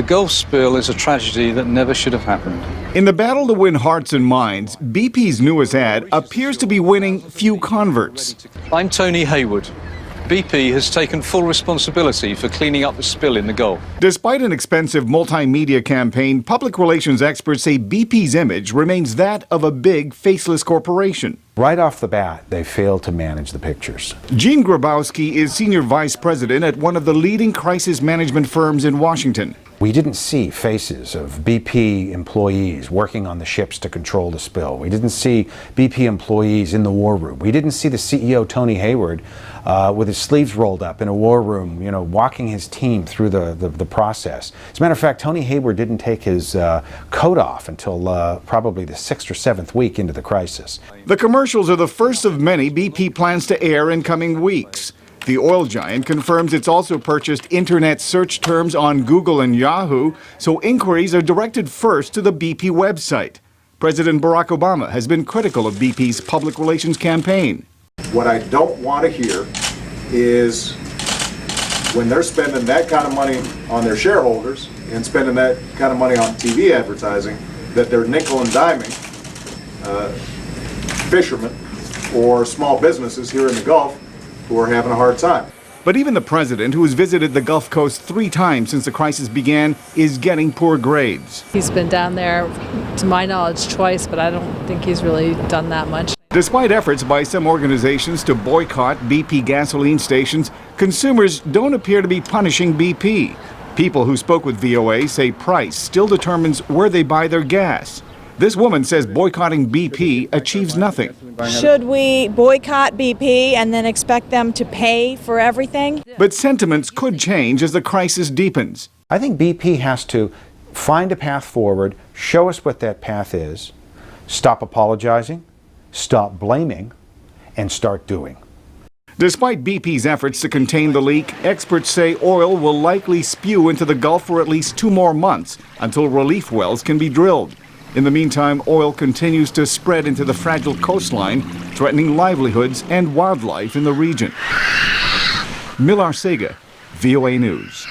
Gulf spill is a tragedy that never should have happened. In the battle to win hearts and minds, BP's newest ad appears to be winning few converts. I'm Tony Hayward. BP has taken full responsibility for cleaning up the spill in the Gulf. Despite an expensive multimedia campaign, public relations experts say BP's image remains that of a big, faceless corporation. Right off the bat, they failed to manage the pictures. Gene Grabowski is senior vice president at one of the leading crisis management firms in Washington. We didn't see faces of BP employees working on the ships to control the spill. We didn't see BP employees in the war room. We didn't see the CEO, Tony Hayward, with his sleeves rolled up in a war room, walking his team through the process. As a matter of fact, Tony Hayward didn't take his coat off until probably the 6th or 7th week into the crisis. The commercials are the first of many BP plans to air in coming weeks. The oil giant confirms it's also purchased internet search terms on Google and Yahoo, so inquiries are directed first to the BP website. President Barack Obama has been critical of BP's public relations campaign. What I don't want to hear is when they're spending that kind of money on their shareholders and spending that kind of money on TV advertising, that they're nickel and diming fishermen or small businesses here in the Gulf who are having a hard time. But even the president, who has visited the Gulf Coast 3 times since the crisis began, is getting poor grades. He's been down there, to my knowledge, twice, but I don't think he's really done that much. Despite efforts by some organizations to boycott BP gasoline stations, consumers don't appear to be punishing BP. People who spoke with VOA say price still determines where they buy their gas. This woman says boycotting BP achieves nothing. Should we boycott BP and then expect them to pay for everything? But sentiments could change as the crisis deepens. I think BP has to find a path forward, show us what that path is, stop apologizing, stop blaming, and start doing. Despite BP's efforts to contain the leak, experts say oil will likely spew into the Gulf for at least 2 more months until relief wells can be drilled. In the meantime, oil continues to spread into the fragile coastline, threatening livelihoods and wildlife in the region. Mil Arcega, VOA News.